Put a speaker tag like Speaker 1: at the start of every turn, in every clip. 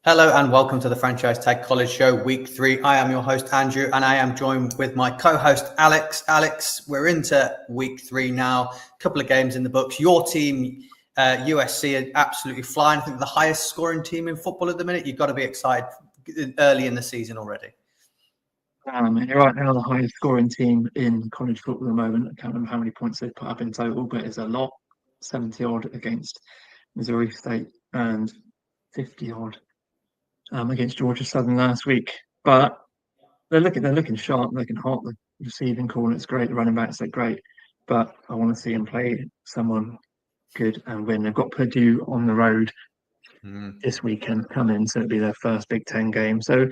Speaker 1: Hello and welcome to the Franchise Tag College Show, Week 3. I am your host, Andrew, and I am joined with my co-host, Alex. Alex, we're into Week 3 now. A couple of games in the books. Your team, USC, are absolutely flying. I think the highest scoring team in football at the minute. You've got to be excited early in the season already.
Speaker 2: You're right, they're the highest scoring team in college football at the moment. I can't remember how many points they've put up in total, but it's a lot. 70 odd against Missouri State and 50 odd against Georgia Southern last week. But they're looking sharp, looking hot. The receiving corner is great, the running backs are great. But I want to see them play someone good and win. They've got Purdue on the road this weekend coming, so it'll be their first Big Ten game. So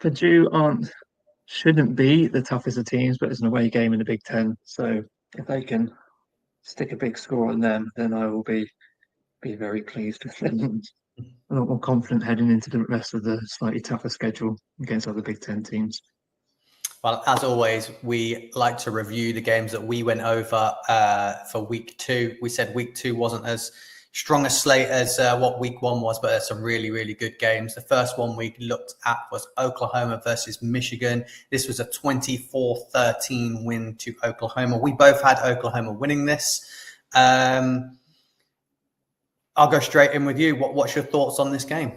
Speaker 2: Purdue shouldn't be the toughest of teams, but it's an away game in the Big Ten. So if they can stick a big score on them, then I will be very pleased with them. A lot more confident heading into the rest of the slightly tougher schedule against other Big Ten teams.
Speaker 1: Well, as always, we like to review the games that we went over for Week 2. We said Week 2 wasn't as strong a slate as what Week 1 was, but there's some really, really good games. The first one we looked at was Oklahoma versus Michigan. This was a 24-13 win to Oklahoma. We both had Oklahoma winning this. I'll go straight in with you. What's your thoughts on this game?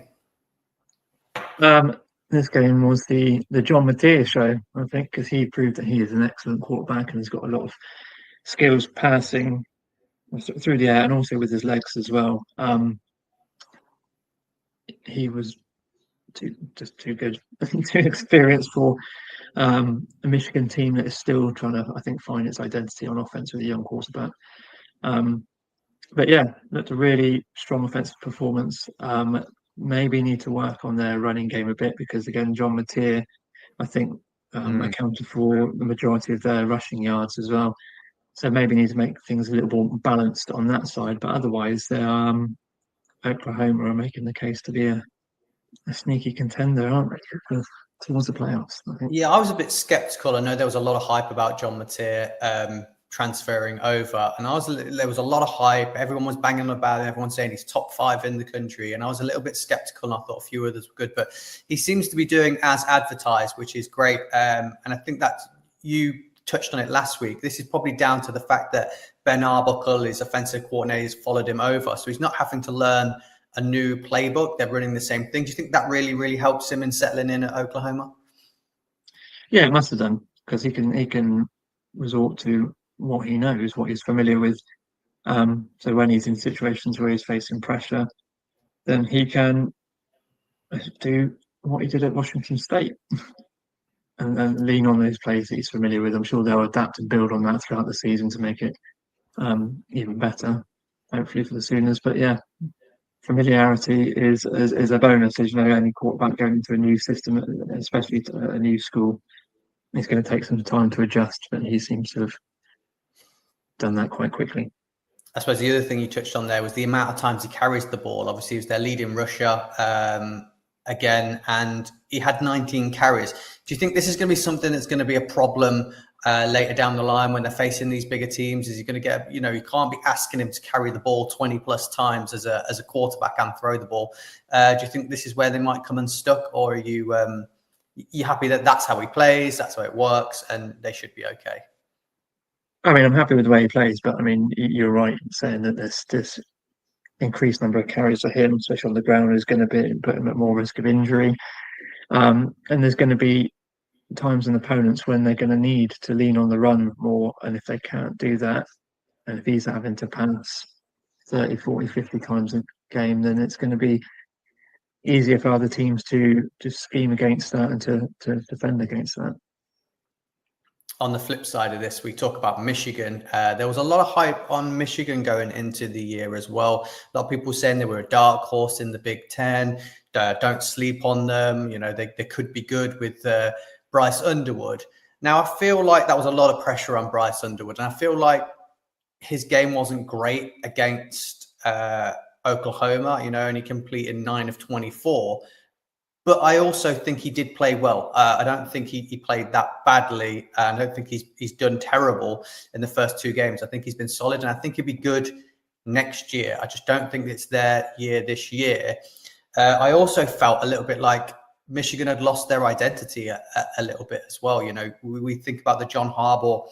Speaker 2: This game was the John Mateer show, I think, because he proved that he is an excellent quarterback and has got a lot of skills passing through the air and also with his legs as well. He was too good, too experienced for a Michigan team that is still trying to, I think, find its identity on offense with a young quarterback. But yeah, that's a really strong offensive performance. Maybe need to work on their running game a bit because, again, John Mateer, I think, accounted for the majority of their rushing yards as well. So maybe need to make things a little more balanced on that side. But otherwise, Oklahoma are making the case to be a sneaky contender, aren't they, towards the playoffs? I think.
Speaker 1: Yeah, I was a bit skeptical. I know there was a lot of hype about John Mateer transferring over, and there was a lot of hype. Everyone was banging about it. Everyone saying he's top 5 in the country, and I was a little bit skeptical. And I thought a few others were good, but he seems to be doing as advertised, which is great. And I think that you touched on it last week. This is probably down to the fact that Ben Arbuckle, his offensive coordinator, has followed him over, so he's not having to learn a new playbook. They're running the same thing. Do you think that really, really helps him in settling in at Oklahoma?
Speaker 2: Yeah, it must have done, because he can resort to what he knows, what he's familiar with. So when he's in situations where he's facing pressure, then he can do what he did at Washington State and lean on those plays that he's familiar with. I'm sure they'll adapt and build on that throughout the season to make it even better, hopefully for the Sooners. But yeah, familiarity is a bonus. As you know, any quarterback going into a new system, especially a new school, it's going to take some time to adjust, but he seems to have done that quite quickly.
Speaker 1: I suppose the other thing you touched on there was the amount of times he carries the ball. Obviously, he was their leading rusher again, and he had 19 carries. Do you think this is going to be something that's going to be a problem later down the line when they're facing these bigger teams? Is he going to get, you can't be asking him to carry the ball 20 plus times as a quarterback and throw the ball. Do you think this is where they might come unstuck, or are you happy that that's how he plays, that's how it works, and they should be okay?
Speaker 2: I mean, I'm happy with the way he plays, but I mean, you're right in saying that this increased number of carries for him, especially on the ground, is going to put him at more risk of injury. And there's going to be times in opponents when they're going to need to lean on the run more. And if they can't do that, and if he's having to pass 30, 40, 50 times a game, then it's going to be easier for other teams to scheme against that and to defend against that.
Speaker 1: On the flip side of this, we talk about Michigan. There was a lot of hype on Michigan going into the year as well. A lot of people saying they were a dark horse in the Big Ten. Don't sleep on them. They could be good with Bryce Underwood. Now, I feel like that was a lot of pressure on Bryce Underwood, and I feel like his game wasn't great against Oklahoma. Only completed 9 of 24. But I also think he did play well. I don't think he played that badly. I don't think he's done terrible in the first 2 games. I think he's been solid, and I think he'll be good next year. I just don't think it's their year this year. I also felt a little bit like Michigan had lost their identity a little bit as well. You know, we think about the John Harbaugh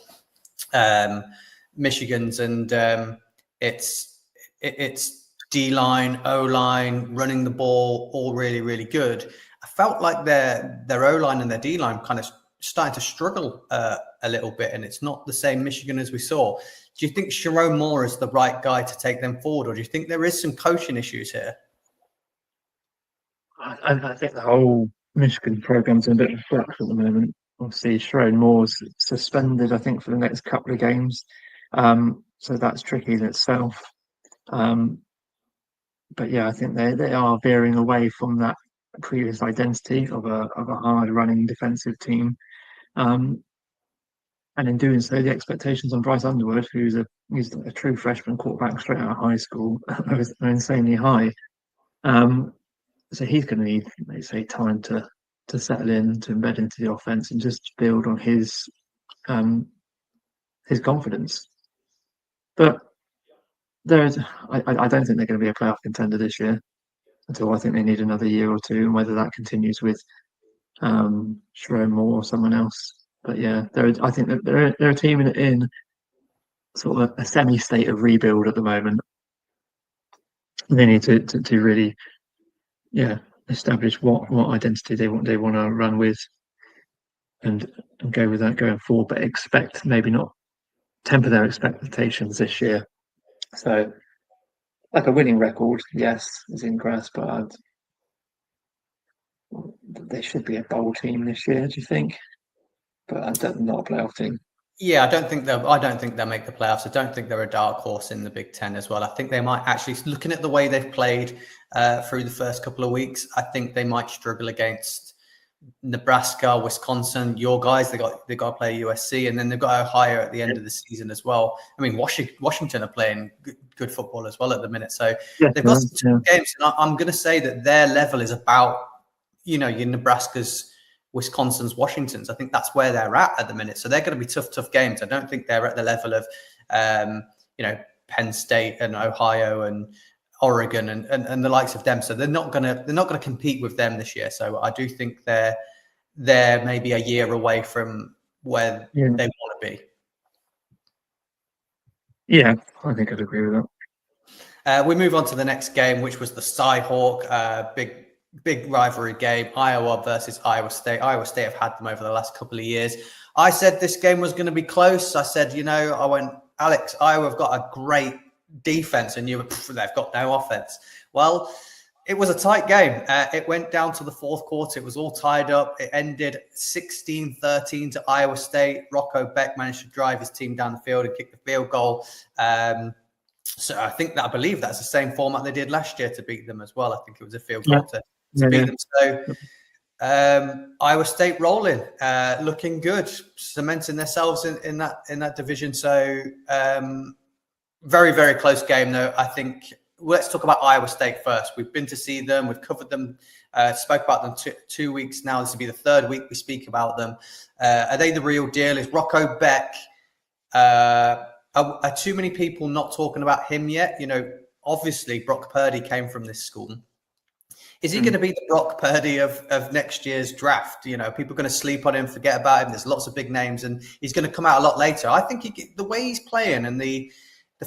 Speaker 1: Michigans, and it's D line, O line, running the ball, all really, really good. I felt like their O line and their D line kind of starting to struggle a little bit, and it's not the same Michigan as we saw. Do you think Sharon Moore is the right guy to take them forward, or do you think there is some coaching issues here?
Speaker 2: I think the whole Michigan program's in a bit of flux at the moment. Obviously, Sharon Moore's suspended, I think, for the next couple of games. So that's tricky in itself. But yeah, I think they are veering away from that previous identity of a hard running defensive team. And in doing so, the expectations on Bryce Underwood, who's a true freshman quarterback straight out of high school, are insanely high. So he's going to need, let's say, time to settle in, to embed into the offense, and just build on his confidence. But I don't think they're going to be a playoff contender this year. Until I think they need another year or two, and whether that continues with Sharon Moore or someone else. But yeah, I think that they're a team in sort of a semi-state of rebuild at the moment. They need to really, establish what identity they want to run with, and go with that going forward. But expect maybe not temper their expectations this year. So, like a winning record, yes, is in grasp, but they should be a bowl team this year. Do you think? But not a playoff team.
Speaker 1: Yeah, I don't think they'll make the playoffs. I don't think they're a dark horse in the Big Ten as well. I think they might actually, looking at the way they've played through the first couple of weeks, I think they might struggle against Nebraska, Wisconsin, your guys. They got to play USC, and then they've got Ohio at the end of the season as well. I mean, Washington are playing good football as well at the minute, so they've got some games. And I'm going to say that their level is about, your Nebraskas, Wisconsin's, Washington's. I think that's where they're at the minute. So they're going to be tough games. I don't think they're at the level of, Penn State and Ohio and Oregon and the likes of them. So they're not going to compete with them this year. So I do think they're maybe a year away from where they want to be.
Speaker 2: Yeah, I think I'd agree with
Speaker 1: that. We move on to the next game, which was the Cyhawk, big rivalry game, Iowa versus Iowa State. Iowa State have had them over the last couple of years. I said this game was going to be close. I said, I went, Alex, Iowa have got a great defense, and they've got no offense. Well, it was a tight game. It went down to the fourth quarter. It was all tied up. It ended 16-13 to Iowa State. Rocco Beck managed to drive his team down the field and kick the field goal. So I believe that's the same format they did last year to beat them as well. I think it was a field goal to beat them. So Iowa State rolling, looking good, cementing themselves in that division. So very, very close game though. I think let's talk about Iowa State first. We've been to see them. We've covered them, spoke about them 2 weeks now. This will be the third week we speak about them. Are they the real deal? Is Rocco Beck... Are too many people not talking about him yet? Obviously Brock Purdy came from this school. Is he going to be the Brock Purdy of next year's draft? People are going to sleep on him, forget about him. There's lots of big names, and he's going to come out a lot later. I think the way he's playing, and the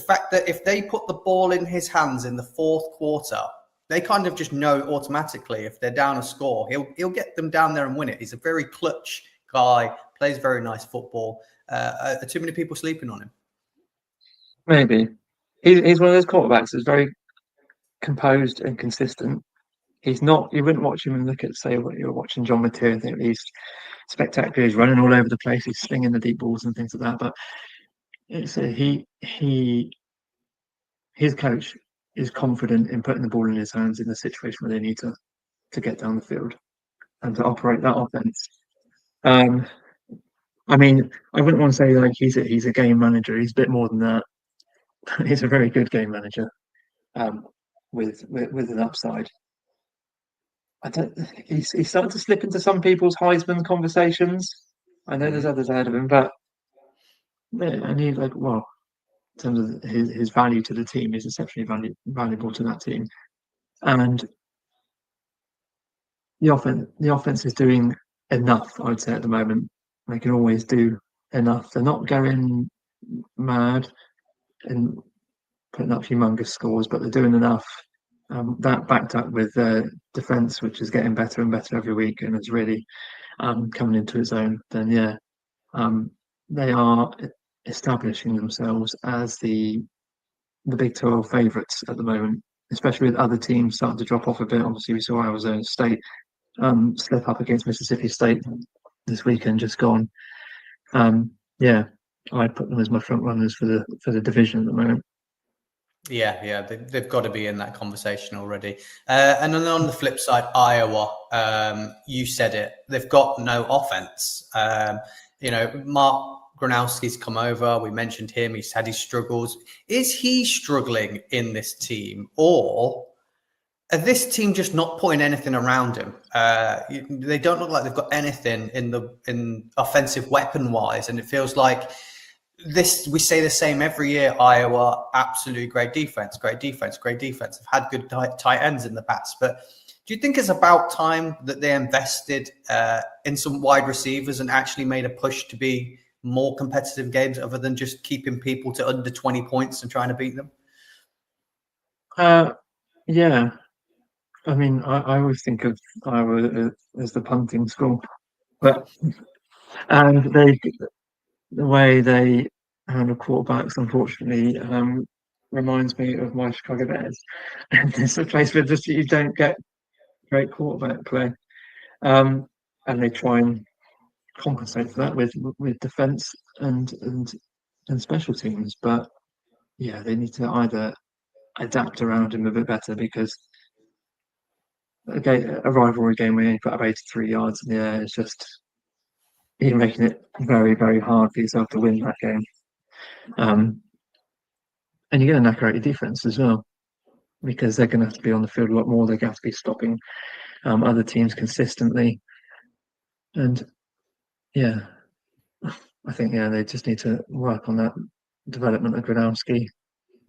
Speaker 1: fact that if they put the ball in his hands in the fourth quarter, they kind of just know automatically if they're down a score, he'll get them down there and win it. He's a very clutch guy, plays very nice football. Are too many people sleeping on him?
Speaker 2: Maybe. He's one of those quarterbacks that's very composed and consistent. He's not, you wouldn't watch him and look at, say, what you're watching John Mateer and think he's spectacular. He's running all over the place. He's slinging the deep balls and things like that. But it's his coach is confident in putting the ball in his hands in the situation where they need to get down the field and to operate that offense. I mean, I wouldn't want to say like he's a game manager. He's a bit more than that. He's a very good game manager, with an upside. He's starting to slip into some people's Heisman conversations. I know there's others ahead of him, but and he in terms of his value to the team, is exceptionally valuable to that team. And the offense is doing enough, I would say, at the moment. They can always do enough. They're not going mad and putting up humongous scores, but they're doing enough. That backed up with their defense, which is getting better and better every week, and is really coming into its own. Then yeah, they are establishing themselves as the Big 12 favourites at the moment, especially with other teams starting to drop off a bit. Obviously, we saw Arizona State slip up against Mississippi State this weekend, just gone. Yeah, I'd put them as my front runners for the division at the moment.
Speaker 1: Yeah, they've got to be in that conversation already. And then on the flip side, Iowa, you said it, they've got no offense. Mark Gronowski's come over. We mentioned him. He's had his struggles. Is he struggling in this team, or are this team just not putting anything around him? They don't look like they've got anything in offensive weapon wise, and it feels like we say the same every year. Iowa, absolutely great defense, great defense, great defense. They've had good tight ends in the past, but do you think it's about time that they invested in some wide receivers and actually made a push to be more competitive games, other than just keeping people to under 20 points and trying to beat them?
Speaker 2: Yeah, I mean, I always think of Iowa as the punting school, but and the way they handle quarterbacks, unfortunately, reminds me of my Chicago Bears. And it's a place where just you don't get great quarterback play, and they try and compensate for that with defense and special teams. But yeah, they need to either adapt around him a bit better, because a rivalry game where you put up 83 yards in the air is just you're making it very, very hard for yourself to win that game. And you're going to knock out your defense as well, because they're going to have to be on the field a lot more. They're going to have to be stopping other teams consistently. And yeah, I think they just need to work on that development of Gronowski.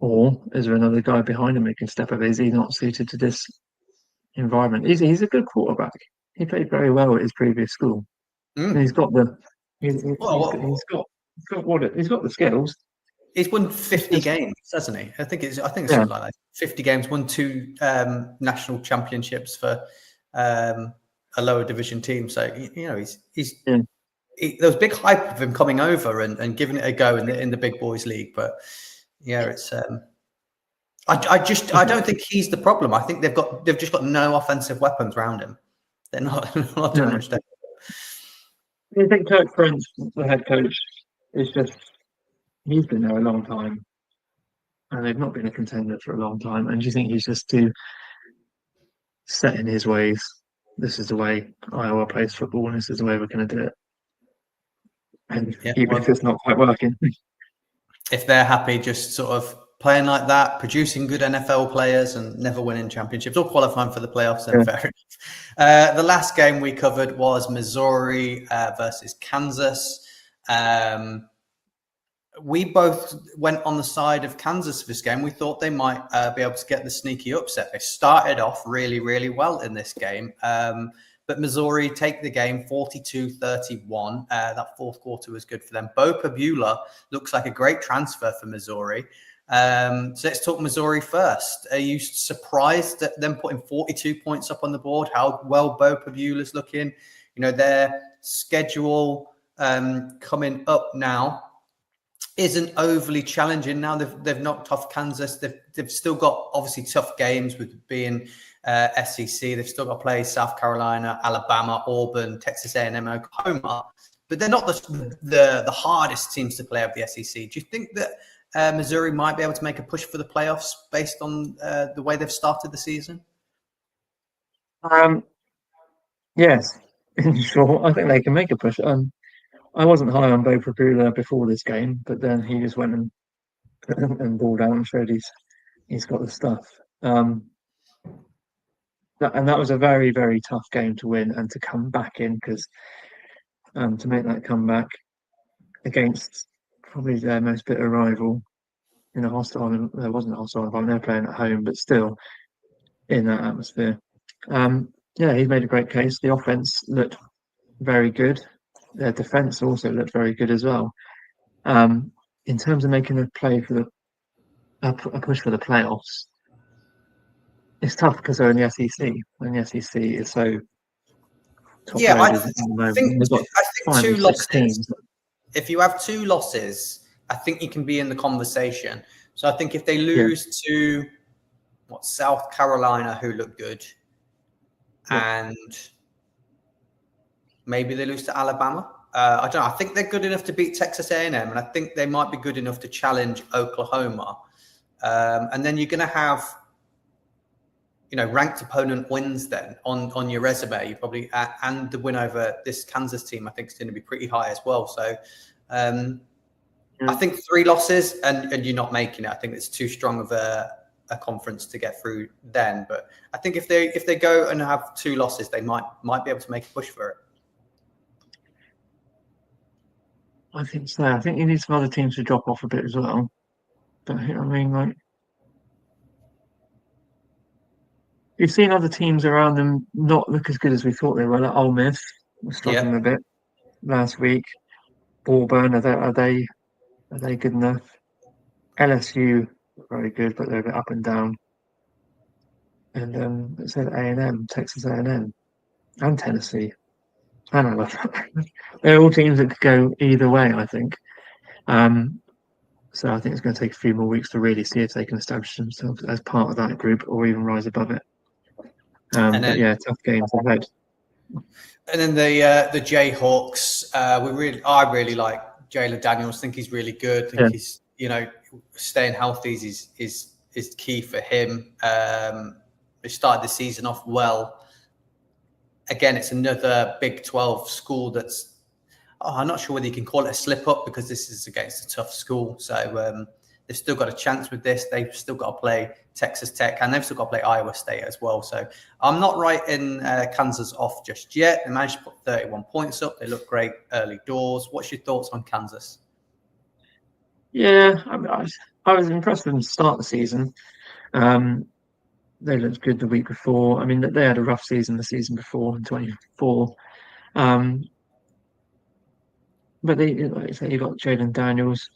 Speaker 2: Or is there another guy behind him who can step up? Is he not suited to this environment? He's a good quarterback. He played very well at his previous school. And he's got the he's got the skills.
Speaker 1: He's won 50 games, hasn't he? I think it's something like that. 50 games, won 2 national championships for a lower division team. So he's there was big hype of him coming over and giving it a go in the big boys league. But yeah, it's I don't think he's the problem. I think they've just got no offensive weapons around him. They're not doing much.
Speaker 2: I think Kirk Ferentz, the head coach, is just he's been there a long time, and they've not been a contender for a long time. And do you think he's just too set in his ways? This is the way Iowa plays football, and this is the way we're going to do it. And even if it's not quite working,
Speaker 1: if they're happy just sort of playing like that, producing good NFL players and never winning championships or qualifying for the playoffs, then fair enough. The last game we covered was Missouri versus Kansas. We both went on the side of Kansas for this game. We thought they might be able to get the sneaky upset. They started off really, really well in this game. But Missouri take the game 42-31. That fourth quarter was good for them. Bo Pabula looks like a great transfer for Missouri. So let's talk Missouri first. Are you surprised at them putting 42 points up on the board? How well Bo Pabula's looking? Their schedule coming up now isn't overly challenging. Now they've knocked off Kansas. They've still got obviously tough games with being SEC. They've still got to play South Carolina, Alabama, Auburn, Texas A&M, Oklahoma. But they're not the hardest teams to play of the SEC. Do you think that Missouri might be able to make a push for the playoffs based on the way they've started the season?
Speaker 2: Yes, in short, I think they can make a push. I wasn't high on Bo Pabula before this game, but then he just went and balled out and showed he's got the stuff. And that was a very, very tough game to win and to come back in, because to make that comeback against probably their most bitter rival in a hostile, there wasn't a hostile environment, they're playing at home, but still in that atmosphere. Yeah, he made a great case. The offense looked very good. Their defense also looked very good as well. In terms of making a play for a push for the playoffs, it's tough because they're in the SEC, and the SEC is so top
Speaker 1: Yeah,
Speaker 2: loaded at the moment. And they've got
Speaker 1: I think
Speaker 2: finally
Speaker 1: two
Speaker 2: six
Speaker 1: losses.
Speaker 2: teams.
Speaker 1: If you have two losses, I think you can be in the conversation. So I think if they
Speaker 2: Yeah,
Speaker 1: lose to South Carolina, who look good,
Speaker 2: yeah.
Speaker 1: and maybe they lose to Alabama. I don't know. I think they're good enough to beat Texas A&M, and I think they might be good enough to challenge Oklahoma. And then you're going to have, ranked opponent wins then on your resume. You probably and the win over this Kansas team, I think, is going to be pretty high as well. So I think 3 losses and you're not making it. I think it's too strong of a conference to get through then. But I think if they go and have 2 losses, they might be able to make a push for it.
Speaker 2: I think so. I think you need some other teams to drop off a bit as well. But I mean, like, you've seen other teams around them not look as good as we thought they were. Like Ole Miss was struggling
Speaker 1: Yeah.
Speaker 2: a bit last week. Auburn, are they good enough? LSU very good, but they're a bit up and down. And it said A&M, Texas A&M, and Tennessee, and Alabama. They're all teams that could go either way, I think. So I think it's going to take a few more weeks to really see if they can establish themselves as part of that group or even rise above it.
Speaker 1: And
Speaker 2: But
Speaker 1: then
Speaker 2: yeah, tough games ahead.
Speaker 1: And then the Jayhawks, I really like Jalen Daniels. Think he's really good. Think
Speaker 2: Yeah,
Speaker 1: he's staying healthy is key for him. They started the season off well. Again, it's another Big 12 school that's I'm not sure whether you can call it a slip up because this is against a tough school. So they've still got a chance with this. They've still got to play Texas Tech and they've still got to play Iowa State as well. So I'm not writing Kansas off just yet. They managed to put 31 points up. They look great early doors. What's your thoughts on Kansas?
Speaker 2: yeah. I was impressed with them to start the season. They looked good the week before. I mean, they had a rough season the season before in 24. But like you say, you got Jaden Daniels.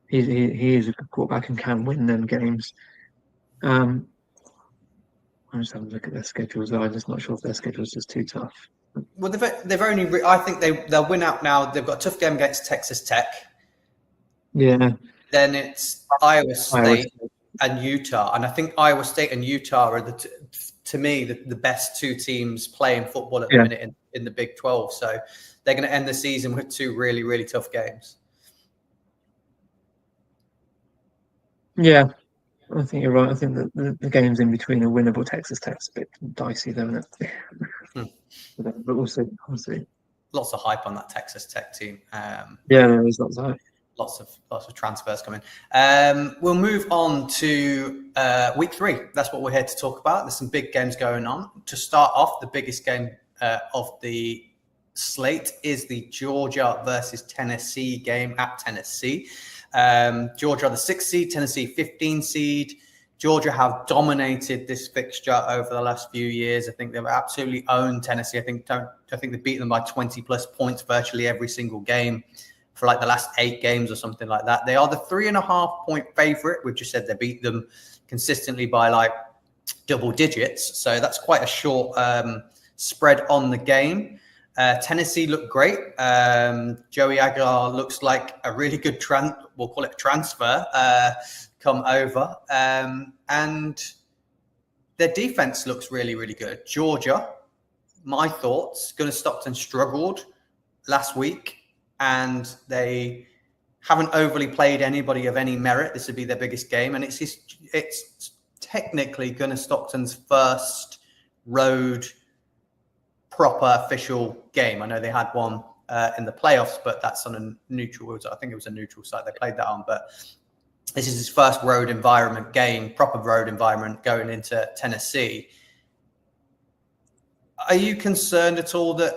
Speaker 2: He is a good quarterback and can win them games. I'm just having a look at their schedules. I'm just not sure if their schedule's just too tough.
Speaker 1: Well, they've only. I think they'll win out now. They've got a tough game against Texas Tech.
Speaker 2: Yeah.
Speaker 1: Then it's Iowa
Speaker 2: Iowa
Speaker 1: State and Utah, and I think Iowa State and Utah are to me the best 2 teams playing football at the minute in the Big 12. So they're going to end the season with 2 really, really tough games.
Speaker 2: Yeah, I think you're right. I think that the games in between are winnable. Texas Tech's a bit dicey, though, isn't it? But we'll see. We'll see.
Speaker 1: Lots of hype on that Texas Tech team.
Speaker 2: Yeah, there is lots of hype.
Speaker 1: Lots of transfers coming. We'll move on to week 3. That's what we're here to talk about. There's some big games going on. To start off, the biggest game of the slate is the Georgia versus Tennessee game at Tennessee. Georgia are the 6th seed, Tennessee 15 seed. Georgia have dominated this fixture over the last few years. I think they've absolutely owned Tennessee. I think they've beaten them by 20 plus points virtually every single game for like the last 8 games or something like that. They are the 3.5 point favorite. We've just said they beat them consistently by like double digits. So that's quite a short spread on the game. Tennessee looked great. Joey Aguilar looks like a really good we'll call it transfer come over. And their defense looks really, really good. Georgia, my thoughts, Gunnar Stockton struggled last week and they haven't overly played anybody of any merit. This would be their biggest game. And it's technically Gunnar Stockton's first road proper official game. I know they had one in the playoffs, but that's on a neutral. I think it was a neutral site they played that on. But this is his first road environment game, proper road environment going into Tennessee. Are you concerned at all that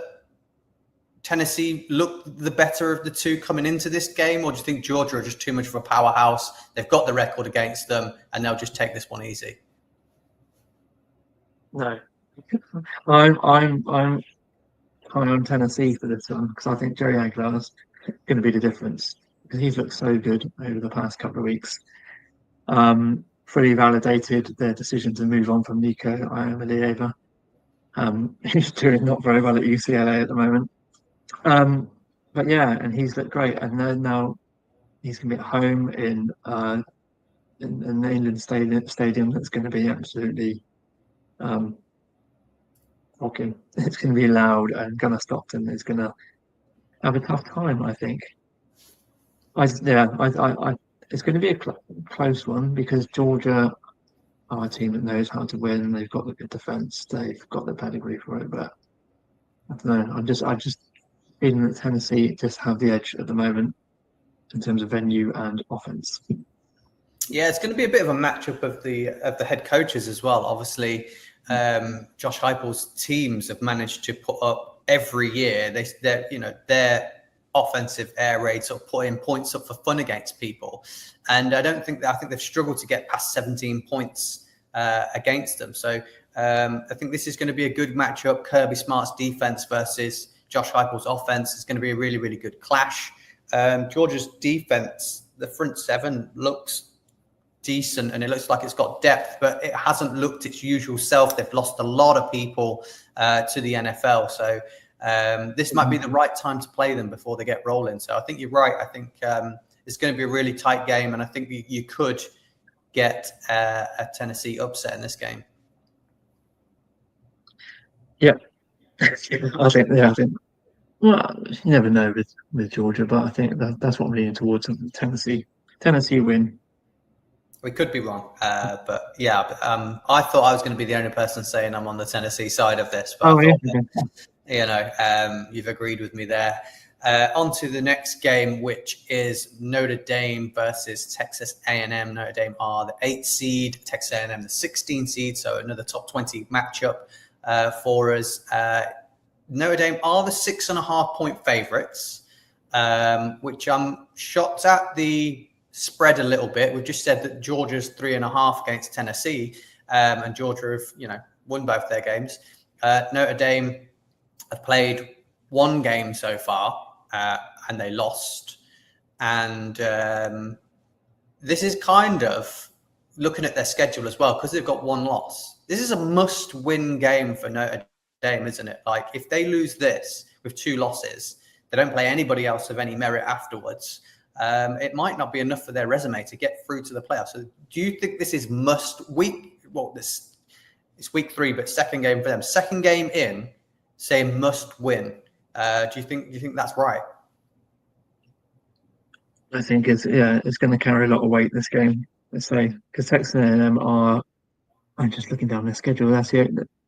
Speaker 1: Tennessee looked the better of the 2 coming into this game, or do you think Georgia are just too much of a powerhouse? They've got the record against them, and they'll just take this one easy.
Speaker 2: No, I'm high on Tennessee for this one because I think Jerry Aguilar's going to be the difference because he's looked so good over the past couple of weeks. Fully validated their decision to move on from Nico Iamaleava. He's doing not very well at UCLA at the moment. But yeah, and he's looked great. And then now he's going to be at home in the England stadium that's going to be absolutely rocking. It's going to be loud, and Gunnar Stockton is going to have a tough time, I think. It's going to be a close one because Georgia are a team that knows how to win. They've got the good defense. They've got the pedigree for it. But I don't know. I'm just feeling that Tennessee just have the edge at the moment in terms of venue and offense.
Speaker 1: Yeah, it's going to be a bit of a matchup of the head coaches as well. Obviously, Josh Heupel's teams have managed to put up every year. Their offensive air raids sort of putting points up for fun against people, and I think they've struggled to get past 17 points against them. So I think this is going to be a good matchup. Kirby Smart's defense versus Josh Heupel's offense is going to be a really, really good clash. Georgia's defense, the front seven looks decent and it looks like it's got depth, but it hasn't looked its usual self. They've lost a lot of people to the NFL. So this might be the right time to play them before they get rolling. So I think you're right. I think it's going to be a really tight game, and I think you could get a Tennessee upset in this game.
Speaker 2: Yeah, I think. Well, you never know with Georgia, but I think that's what I'm leaning towards. Tennessee win.
Speaker 1: We could be wrong, but yeah, I thought I was going to be the only person saying I'm on the Tennessee side of this. But you've agreed with me there. On to the next game, which is Notre Dame versus Texas A&M. Notre Dame are the 8th seed, Texas A&M the 16th seed, so another top 20 matchup for us. Notre Dame are the 6.5 point favorites, which I'm shocked at the spread a little bit. We've just said that Georgia's 3.5 against Tennessee, and Georgia have won both their games. Notre Dame have played one game so far, and they lost. And this is kind of looking at their schedule as well, because they've got one loss. This is a must-win game for Notre Dame, isn't it? Like, if they lose this with 2 losses, they don't play anybody else of any merit afterwards. It might not be enough for their resume to get through to the playoffs. So do you think this is it's week 3, but second game for them. Second game in, say must win. Do you think that's right?
Speaker 2: I think it's going to carry a lot of weight this game. Let's say because Texas A&M I'm just looking down their schedule. That's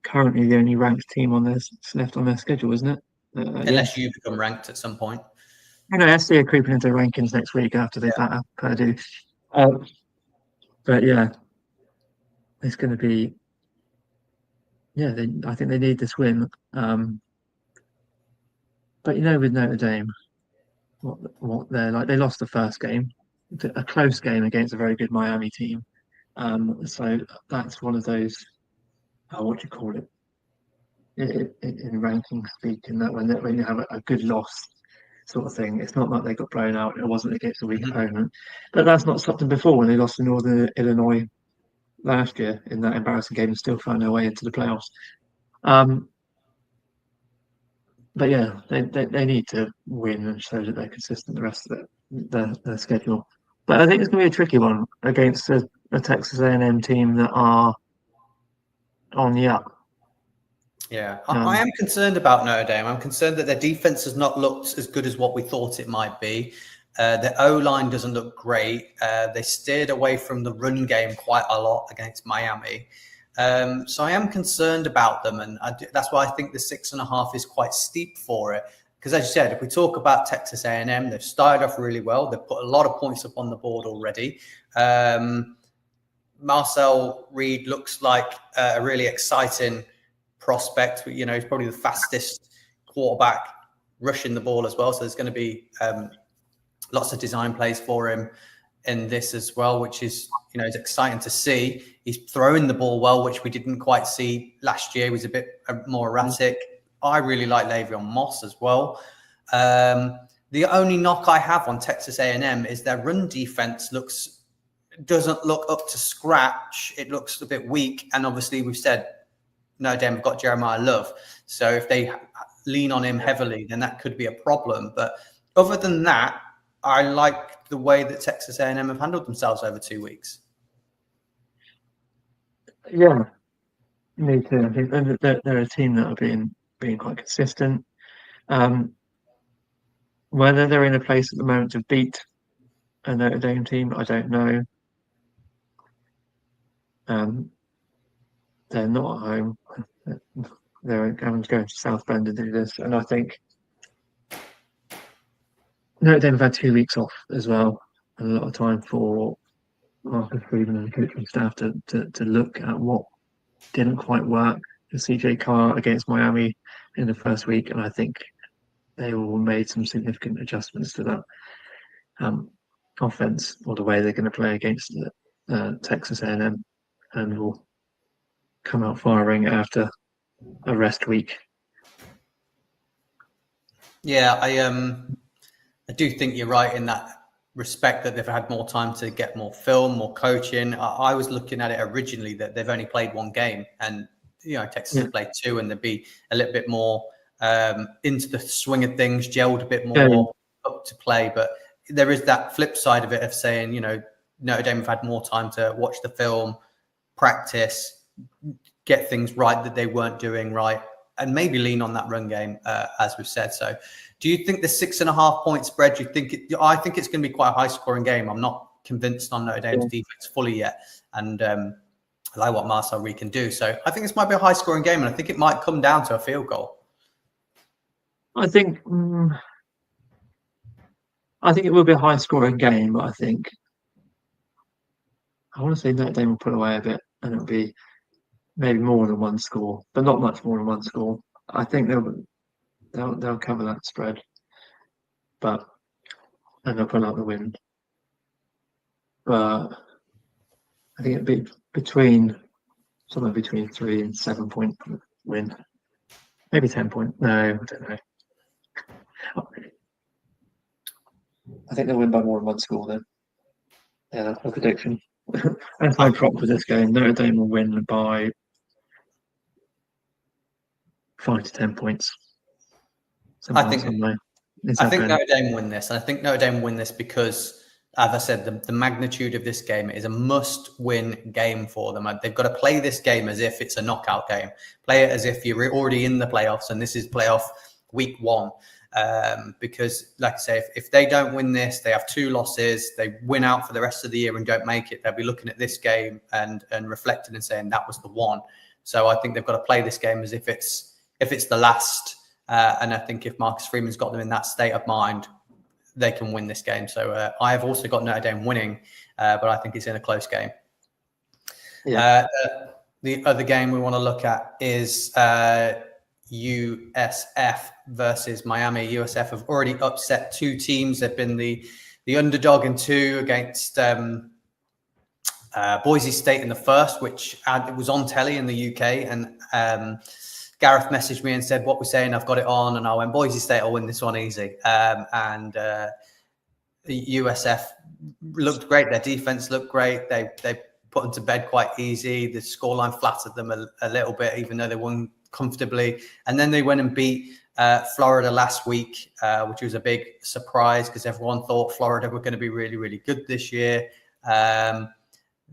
Speaker 2: currently the only ranked team left on their schedule, isn't it?
Speaker 1: Unless you become ranked at some point.
Speaker 2: SC are creeping into rankings next week after they batter Purdue. But yeah, it's going to be. Yeah, I think they need this win. But with Notre Dame, what they're like, they lost the first game, a close game against a very good Miami team. So that's one of those. What do you call it? In ranking speak, in that when you have a good loss sort of thing, it's not like they got blown out. It wasn't against a weak opponent, but that's not stopped them before when they lost to Northern Illinois last year in that embarrassing game and still found their way into the playoffs. But yeah, they need to win and show that they're consistent the rest of the schedule. But I think it's going to be a tricky one against a Texas A&M team that are on the up.
Speaker 1: Yeah, I am concerned about Notre Dame. I'm concerned that their defense has not looked as good as what we thought it might be. Their O-line doesn't look great. They steered away from the run game quite a lot against Miami. So I am concerned about them. And that's why I think the 6.5 is quite steep for it. Because as you said, if we talk about Texas A&M, they've started off really well. They've put a lot of points up on the board already. Marcel Reed looks like a really exciting prospect. He's probably the fastest quarterback rushing the ball as well. So there's going to be lots of design plays for him. in this as well, which is, is exciting to see. He's throwing the ball well, which we didn't quite see last year. He was a bit more erratic. I really like Le'Veon Moss as well. The only knock I have on Texas A&M is their run defense doesn't look up to scratch. It looks a bit weak. And obviously we've said Notre Dame have got Jeremiah Love. So if they lean on him heavily, then that could be a problem. But other than that, I like the way that Texas A&M have handled themselves over 2 weeks.
Speaker 2: Yeah, me too. I think they're a team that are being quite consistent. Whether they're in a place at the moment to beat a Notre Dame team, I don't know. They're not at home. They're having to go to South Bend to do this, and I think Notre Dame have had 2 weeks off as well, and a lot of time for Marcus Freeman and the coaching staff to look at what didn't quite work for CJ Carr against Miami in the first week, and I think they all made some significant adjustments to that offense or the way they're going to play against Texas A&M, and will come out firing after a rest week.
Speaker 1: Yeah, I do think you're right in that respect that they've had more time to get more film, more coaching. I was looking at it originally that they've only played 1 game, and Texas has played 2, and they'd be a little bit more into the swing of things, gelled a bit more up to play. But there is that flip side of it of saying, Notre Dame have had more time to watch the film, practice, get things right that they weren't doing right, and maybe lean on that run game, as we've said. So do you think the 6.5 point spread, I think it's going to be quite a high scoring game. I'm not convinced on Notre Dame's defense fully yet. And I like what Marcel Reed can do. So I think this might be a high scoring game, and I think it might come down to a field goal.
Speaker 2: I think it will be a high scoring game, but I want to say Notre Dame will put away a bit, and it'll be maybe more than 1 score, but not much more than 1 score. I think they'll cover that spread, and they'll pull out the win. But I think it'd be somewhere between 3 and 7 point win, maybe 10 point. No, I don't know. I think they'll win by more than 1 score then. Yeah, that's my prediction. That's my prop for this game. Notre Dame will win by 5 to 10 points.
Speaker 1: I think Notre Dame win this. And I think Notre Dame win this because, as I said, the magnitude of this game is a must-win game for them. They've got to play this game as if it's a knockout game. Play it as if you're already in the playoffs and this is playoff week 1. Because, like I say, if they don't win this, they have 2 losses, they win out for the rest of the year and don't make it, they'll be looking at this game and reflecting and saying that was the one. So I think they've got to play this game as if it's the last. And I think if Marcus Freeman's got them in that state of mind, they can win this game. So I have also got Notre Dame winning, but I think it's in a close game. Yeah. The other game we want to look at is USF versus Miami. USF have already upset 2 teams. They've been the underdog in 2 against Boise State in the first, which it was on telly in the UK. And Gareth messaged me and said, "What we're saying, I've got it on." And I went, "Boise State will win this one easy." And USF looked great. Their defense looked great. They put them to bed quite easy. The scoreline flattered them a little bit, even though they won comfortably. And then they went and beat Florida last week, which was a big surprise because everyone thought Florida were going to be really, really good this year.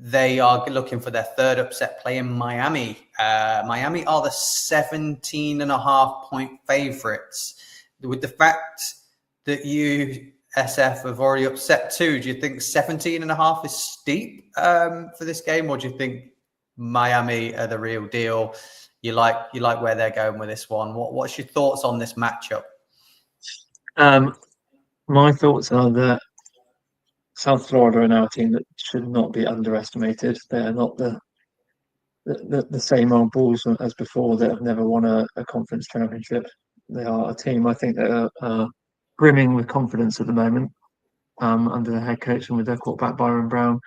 Speaker 1: They are looking for their 3rd upset, playing Miami. Miami are the 17.5 point favorites. With the fact that USF have already upset 2, do you think 17.5 is steep for this game, or do you think Miami are the real deal? You like where they're going with this one. What's your thoughts on this matchup?
Speaker 2: My thoughts are that South Florida are now a team that should not be underestimated. They are not the same old Bulls as before that have never won a conference championship. They are a team, I think, that are brimming with confidence at the moment. under the head coach and with their quarterback Byron Brown.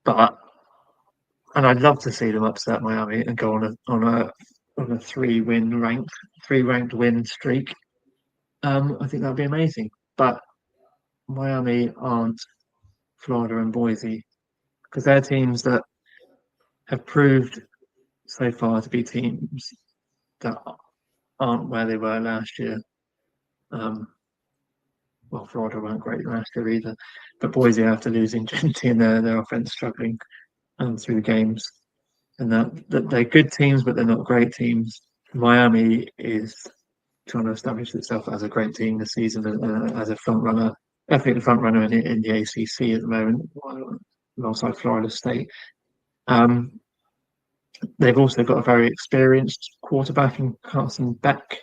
Speaker 2: And I'd love to see them upset Miami and go on a three ranked win streak. I think that'd be amazing. But Miami aren't Florida and Boise because they're teams that have proved so far to be teams that aren't where they were last year. Well, Florida weren't great last year either, but Boise, after losing Genty and their offense struggling through games, and that they're good teams, but they're not great teams. Miami is trying to establish itself as a great team this season, as a front runner. I think the front runner in the ACC at the moment, alongside Florida State. They've also got a very experienced quarterback in Carson Beck,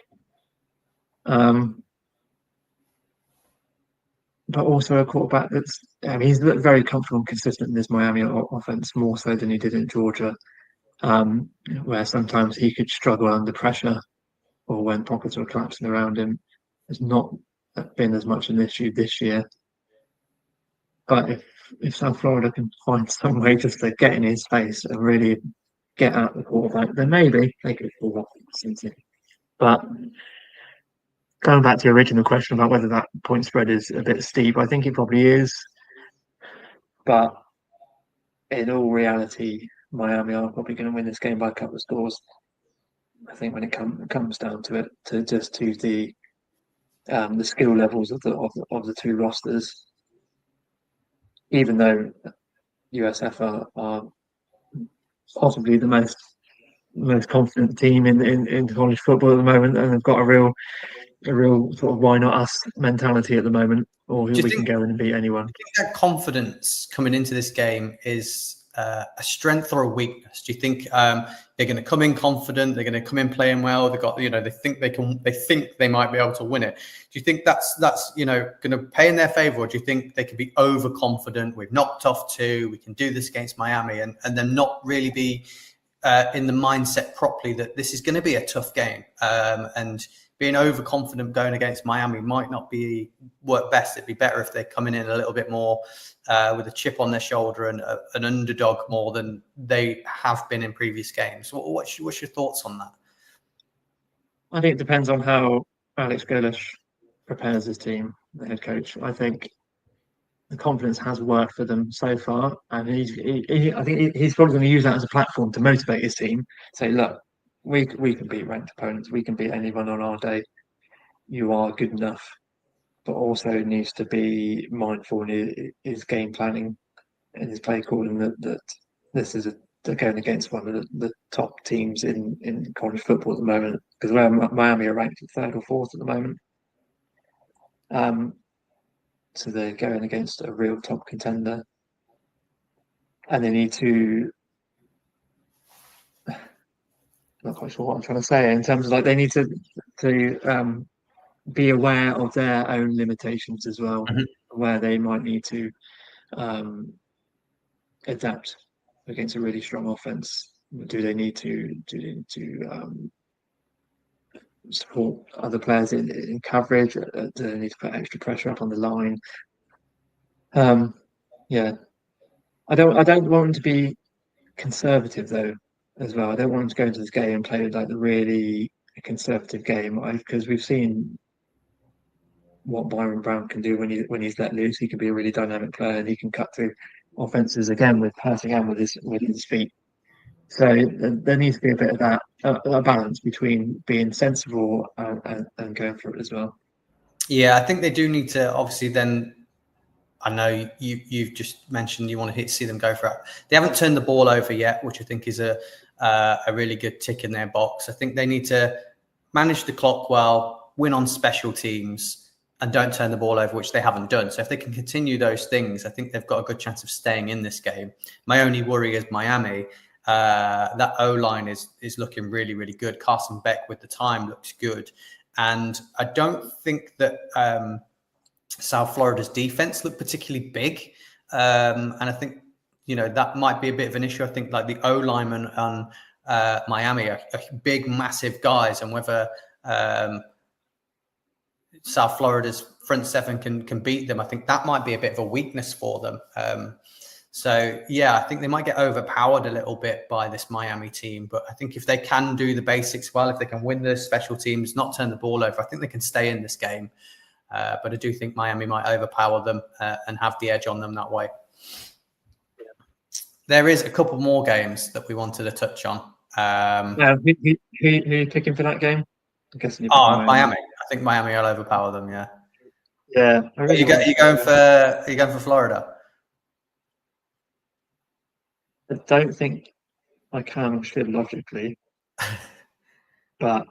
Speaker 2: but also a quarterback that's. I mean, he's looked very comfortable and consistent in this Miami offense, more so than he did in Georgia, where sometimes he could struggle under pressure or when pockets were collapsing around him. Has not been as much an issue this year. But if South Florida can find some way just to get in his face and really get at the quarterback, then maybe they could pull off something. But going back to your original question about whether that point spread is a bit steep, I think it probably is. But in all reality, Miami are probably going to win this game by a couple of scores. I think when it comes down to it, to the skill levels of the two rosters, even though USF are possibly the most confident team in college football at the moment, and they've got a real sort of why not us mentality at the moment, or who we can go in and beat anyone.
Speaker 1: Do you think that confidence coming into this game is a strength or a weakness? Do you think they're going to come in confident? They're going to come in playing well. They got, they think they can. They think they might be able to win it. Do you think that's going to pay in their favor, or do you think they could be overconfident? We've knocked off 2. We can do this against Miami, and then not really be in the mindset properly that this is going to be a tough game, and being overconfident going against Miami might not work best. It'd be better if they're coming in a little bit more with a chip on their shoulder and an underdog more than they have been in previous games. What's your thoughts on that?
Speaker 2: I think it depends on how Alex Golesh prepares his team, the head coach. I think the confidence has worked for them so far, and I think he's probably going to use that as a platform to motivate his team. Say, look, we can beat ranked opponents. We can beat anyone on our day. You are good enough, but also needs to be mindful in his game planning and his play calling that this is going against one of the top teams in college football at the moment, because where Miami are ranked 3rd or 4th at the moment. So they're going against a real top contender, and they need to. Not quite sure what I'm trying to say in terms of they need to be aware of their own limitations as well, where they might need to adapt against a really strong offense. Do they need to support other players in coverage? Do they need to put extra pressure up on the line? Yeah, I don't want them to be conservative though. As well, I don't want them to go into this game and play the really conservative game, because we've seen what Byron Brown can do when he's let loose. He can be a really dynamic player, and he can cut through offenses again with passing and with his feet. So there needs to be a bit of that a balance between being sensible and going for it as well.
Speaker 1: Yeah, I think they do need to obviously then. I know you've just mentioned you want to see them go for it. They haven't turned the ball over yet, which I think is a really good tick in their box. I think they need to manage the clock well, win on special teams, and don't turn the ball over, which they haven't done. So if they can continue those things, I think they've got a good chance of staying in this game. My only worry is Miami. That O-line is looking really, really good. Carson Beck with the time looks good. And I don't think that South Florida's defense looked particularly big. And I think, that might be a bit of an issue. I think the O-linemen on Miami are big, massive guys, and whether South Florida's front seven can beat them. I think that might be a bit of a weakness for them. So yeah, I think they might get overpowered a little bit by this Miami team. But I think if they can do the basics well, if they can win the special teams, not turn the ball over, I think they can stay in this game. But I do think Miami might overpower them and have the edge on them that way. There is a couple more games that we wanted to touch on.
Speaker 2: Who are you picking for that game? I'm guessing
Speaker 1: Miami. I think Miami will overpower them. Yeah.
Speaker 2: Yeah.
Speaker 1: Are you going for Florida?
Speaker 2: I don't think I can or should logically, but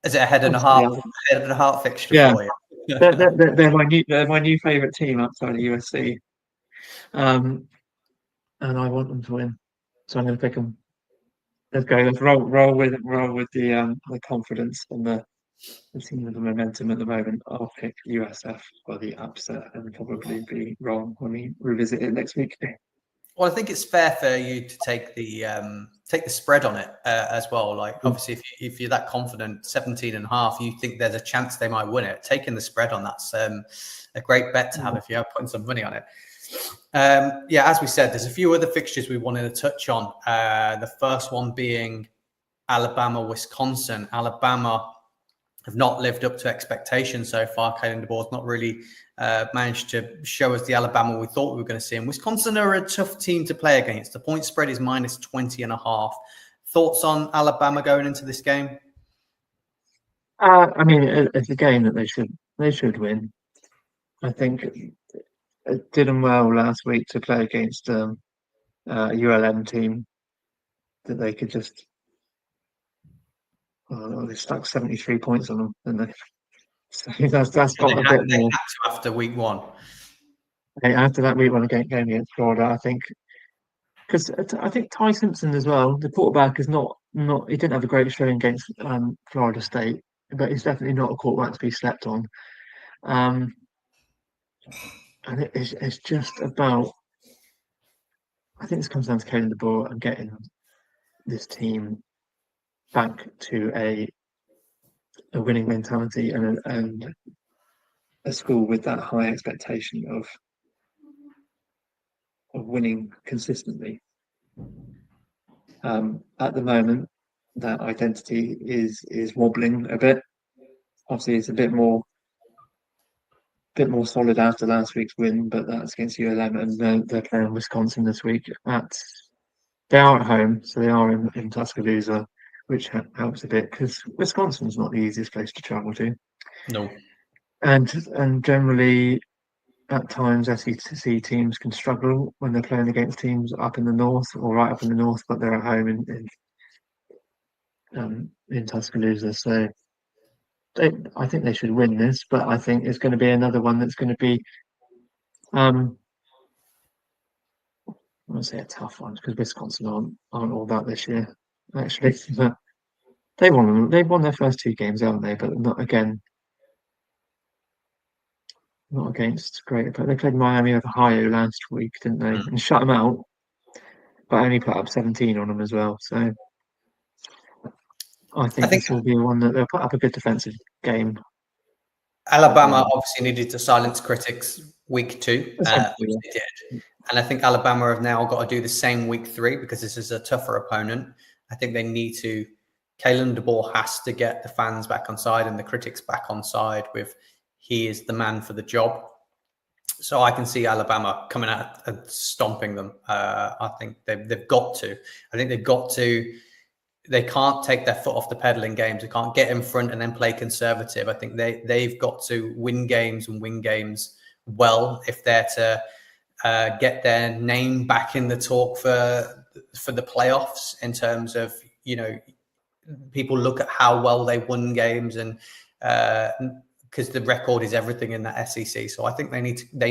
Speaker 1: is it a head and a heart fixture for you?
Speaker 2: they're my new favourite team outside of USC, and I want them to win, so I'm going to pick them. Let's go. Let's roll with the confidence and the team with the momentum at the moment. I'll pick USF by the upset and probably be wrong when we revisit it next week.
Speaker 1: Well, I think it's fair for you to take the spread on it as well. Like, obviously, if you're that confident, 17.5, you think there's a chance they might win it. Taking the spread on that's a great bet to have if you're putting some money on it. Yeah, as we said, there's a few other fixtures we wanted to touch on. The first one being Alabama, Wisconsin. Alabama have not lived up to expectations so far. Kalen DeBoer's not really managed to show us the Alabama we thought we were going to see. And Wisconsin are a tough team to play against. The point spread is minus 20.5. Thoughts on Alabama going into this game?
Speaker 2: I mean, it's a game that they should win. I think it did them well last week to play against a ULM team that they could just. They stuck 73 points on them, and they. So that's got a bit more.
Speaker 1: After week one.
Speaker 2: After that week one game against Florida, I think, because I think Ty Simpson as well, the quarterback, is not he didn't have a great showing against Florida State, but he's definitely not a quarterback to be slept on. And it's just about. I think this comes down to Kalen DeBoer and getting this team back to a winning mentality and a school with that high expectation of winning consistently. At the moment, that identity is wobbling a bit. Obviously, it's a bit more solid after last week's win, but that's against ULM, and they're playing Wisconsin this week. They are at home, so they are in Tuscaloosa, which helps a bit because Wisconsin's not the easiest place to travel to.
Speaker 1: No.
Speaker 2: And generally, at times, SEC teams can struggle when they're playing against teams up in the north or right up in the north, but they're at home in Tuscaloosa. So I think they should win this, but I think it's going to be another one that's going to be, I won't say a tough one because Wisconsin aren't all that this year, actually. But they've won their first two games, haven't they? But not against great. But they played Miami of Ohio last week, didn't they? And shut them out, but only put up 17 on them as well. So I think this will be one that they'll put up a good defensive game.
Speaker 1: Alabama obviously needed to silence critics week 2, which they did. And I think Alabama have now got to do the same week 3 because this is a tougher opponent. I think they need to. Kalen DeBoer has to get the fans back on side and the critics back on side with he is the man for the job. So I can see Alabama coming out and stomping them. I think they've got to. I think they've got to. They can't take their foot off the pedal in games. They can't get in front and then play conservative. I think they've got to win games and win games well if they're to get their name back in the talk for the playoffs in terms of, people look at how well they won games and because the record is everything in that SEC. So I think they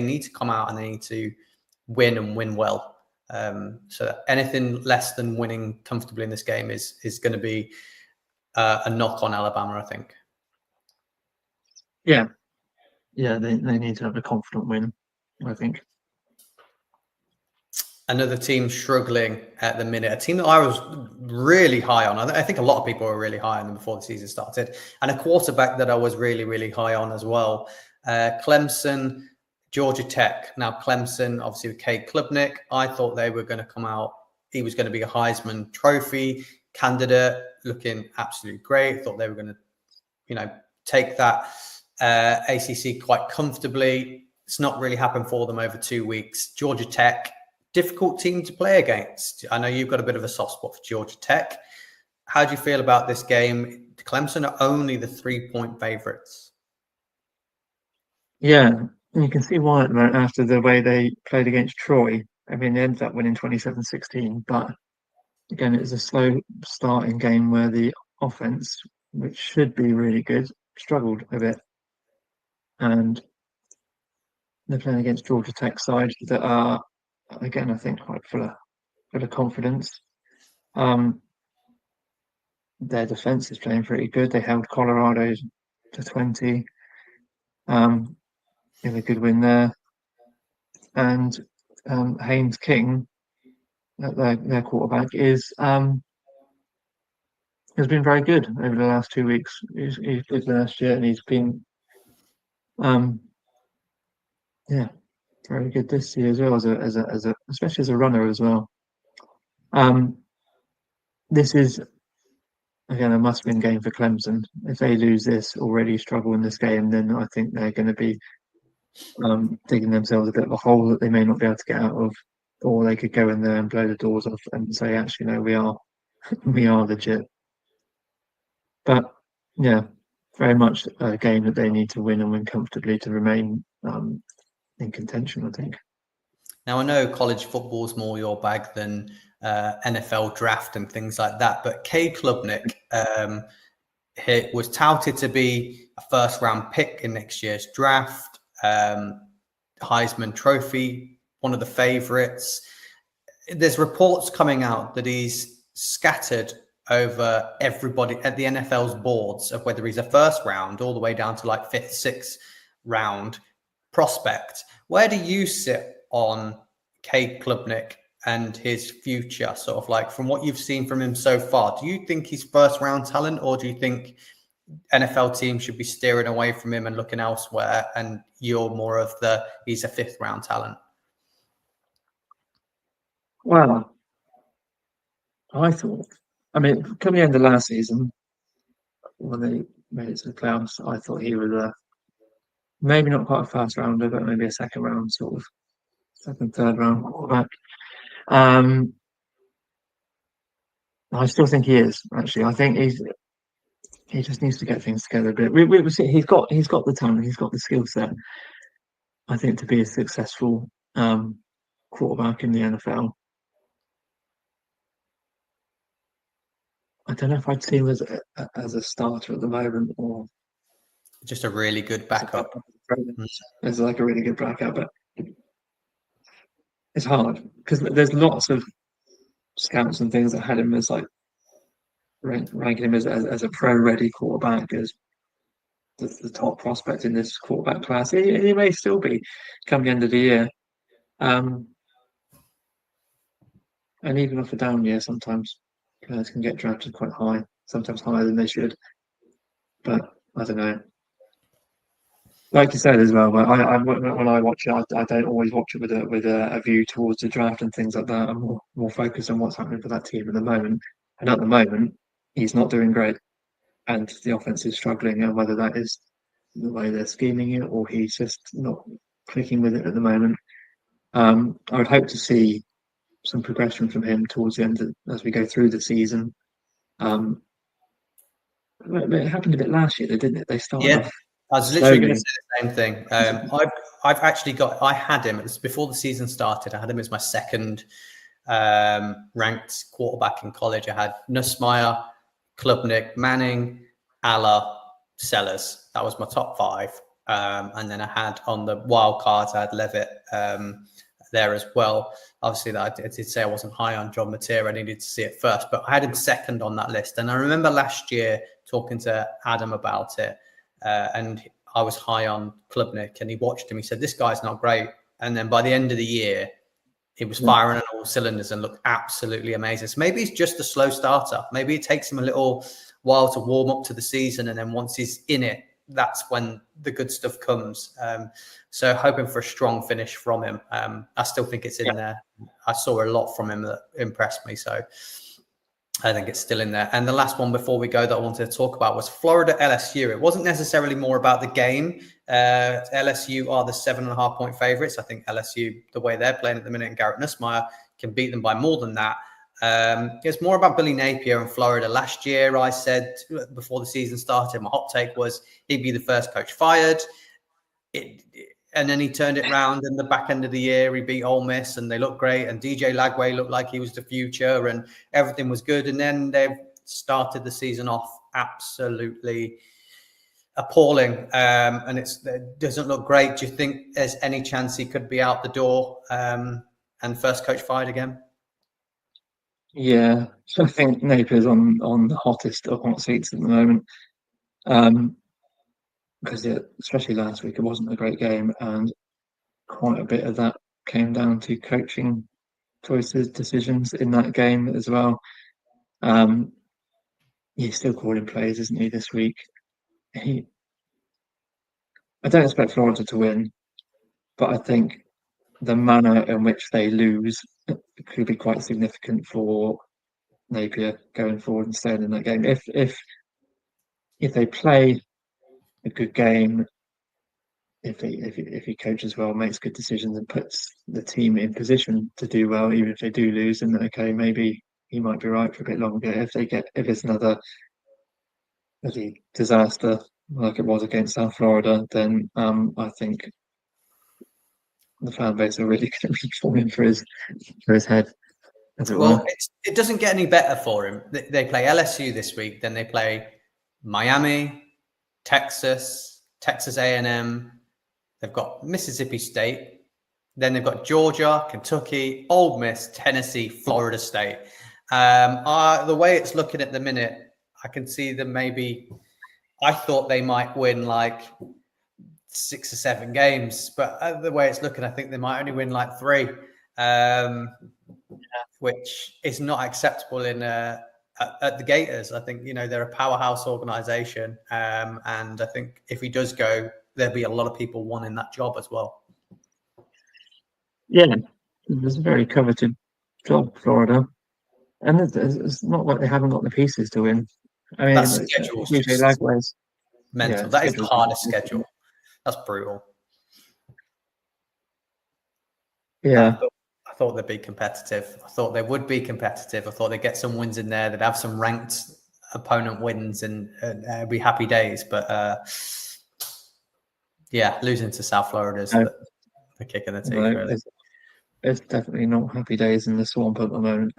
Speaker 1: need to come out and they need to win and win well. So anything less than winning comfortably in this game is going to be a knock on Alabama, I think.
Speaker 2: Yeah, they need to have a confident win, I think.
Speaker 1: Another team struggling at the minute, a team that I was really high on. I think a lot of people were really high on them before the season started, and a quarterback that I was really, really high on as well. Clemson, Georgia Tech. Now, Clemson, obviously with Cade Klubnik, I thought they were going to come out. He was going to be a Heisman Trophy candidate, looking absolutely great. Thought they were going to, take that ACC quite comfortably. It's not really happened for them over 2 weeks. Georgia Tech, difficult team to play against. I know you've got a bit of a soft spot for Georgia Tech. How do you feel about this game? Clemson are only the 3-point favourites.
Speaker 2: Yeah, and you can see why after the way they played against Troy. I mean, they ended up winning 27-16, but again, it was a slow starting game where the offense, which should be really good, struggled a bit. And they're playing against Georgia Tech side that are, again, I think quite full of confidence. Their defense is playing pretty good. They held Colorado to 20 in a good win there. And Haynes King, their quarterback, has been very good over the last 2 weeks. He's good last year, and he's been very good this year as well, especially as a runner as well. This is again a must-win game for Clemson. If they lose this, already struggle in this game, then I think they're going to be digging themselves a bit of a hole that they may not be able to get out of, or they could go in there and blow the doors off and say, actually, no, we are legit. But yeah, very much a game that they need to win and win comfortably to remain in contention, I think.
Speaker 1: Now, I know college football is more your bag than NFL draft and things like that, but Cade Klubnik was touted to be a first-round pick in next year's draft, Heisman Trophy, one of the favourites. There's reports coming out that he's scattered over everybody at the NFL's boards of whether he's a first round all the way down to like 5th, 6th round prospect. Where do you sit on Cade Klubnik and his future, sort of like from what you've seen from him so far? Do you think he's first round talent, or do you think NFL teams should be steering away from him and looking elsewhere, and you're more of he's a 5th round talent?
Speaker 2: Well, coming into last season, when they made it to the playoffs, I thought he was maybe not quite a first rounder, but maybe a second round, sort of second, third round quarterback. I still think he is, actually. I think he just needs to get things together a bit. He's got the talent, he's got the skill set, I think, to be a successful quarterback in the NFL. I don't know if I'd see him as a starter at the moment, or
Speaker 1: just a really good backup.
Speaker 2: It's like a really good backup, but it's hard because there's lots of scouts and things that had him as like ranking him as a pro-ready quarterback, as the top prospect in this quarterback class. He may still be come the end of the year. And even off a down year, sometimes players can get drafted quite high, sometimes higher than they should. But I don't know. Like you said as well, but when I watch it, I don't always watch it with a view towards the draft and things like that. I'm more focused on what's happening for that team at the moment. And at the moment, he's not doing great, and the offense is struggling. And whether that is the way they're scheming it, or he's just not clicking with it at the moment, I would hope to see some progression from him towards the end as we go through the season. It happened a bit last year, didn't it? They started off.
Speaker 1: I was literally going to say the same thing. I had him before the season started. I had him as my second ranked quarterback in college. I had Nussmeier, Klubnik, Manning, Aller, Sellers. That was my top 5. And then I had on the wild cards, I had Levitt there as well. Obviously, I did say I wasn't high on John Mateer. I needed to see it first, but I had him second on that list. And I remember last year talking to Adam about it. And I was high on Klubnik, and he watched him. He said, "This guy's not great." And then by the end of the year, he was firing on all cylinders and looked absolutely amazing. So maybe he's just a slow starter. Maybe it takes him a little while to warm up to the season, and then once he's in it, that's when the good stuff comes. So hoping for a strong finish from him. I still think it's in there. I saw a lot from him that impressed me, so I think it's still in there. And the last one before we go that I wanted to talk about was Florida LSU. It wasn't necessarily more about the game. LSU are the 7.5 point favorites. I think LSU, the way they're playing at the minute, and Garrett Nussmeier can beat them by more than that. It's more about Billy Napier in Florida. Last year, I said before the season started, my hot take was he'd be the first coach fired. And then he turned it around in the back end of the year. He beat Ole Miss and they looked great. And DJ Lagway looked like he was the future and everything was good. And then they've started the season off absolutely appalling. And it doesn't look great. Do you think there's any chance he could be out the door and first coach fired again?
Speaker 2: Yeah, so I think Napier's on the hottest of hot seats at the moment. Because especially last week, it wasn't a great game, and quite a bit of that came down to coaching choices, decisions in that game as well. He's still calling plays, isn't he, this week? I don't expect Florida to win, but I think the manner in which they lose could be quite significant for Napier going forward and staying in that game. If they play a good game, if he coaches well, makes good decisions, and puts the team in position to do well, even if they do lose, then okay, maybe he might be right for a bit longer. If it's another disaster like it was against South Florida, then I think the fan base are really going to be falling for his head.
Speaker 1: Well, it doesn't get any better for him. They play LSU this week, then they play Miami, Texas A&M. They've got Mississippi State. Then they've got Georgia, Kentucky, Ole Miss, Tennessee, Florida State. The way it's looking at the minute, I can see them maybe. I thought they might win like 6 or 7 games, but the way it's looking, I think they might only win like 3, which is not acceptable at the Gators. I think they're a powerhouse organization, and I think if he does go, there'll be a lot of people wanting that job as well.
Speaker 2: Yeah, it's a very coveted job, Florida, and it's not like they haven't got the pieces to win. I mean,
Speaker 1: that schedule is just
Speaker 2: Lagway's
Speaker 1: mental. That is the hardest schedule. That's brutal.
Speaker 2: Yeah.
Speaker 1: I thought they'd be competitive. I thought they would be competitive. I thought they'd get some wins in there. They'd have some ranked opponent wins and be happy days. But losing to South Florida is the kick in the teeth, really.
Speaker 2: It's definitely not happy days in the swamp at the moment.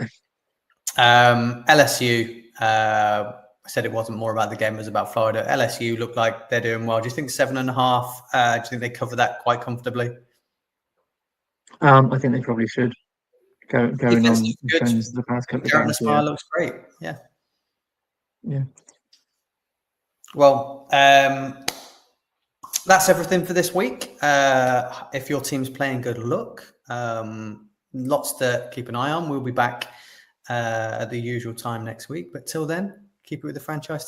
Speaker 1: LSU, I said it wasn't more about the game, it was about Florida. LSU look like they're doing well. Do you think 7.5? Do you think they cover that quite comfortably?
Speaker 2: I think they probably should. Going on trends the past couple of
Speaker 1: Garrett
Speaker 2: games.
Speaker 1: Nussmeier looks great. Yeah.
Speaker 2: Yeah.
Speaker 1: Well, that's everything for this week. If your team's playing, good luck. Lots to keep an eye on. We'll be back at the usual time next week. But till then, keep it with the franchise.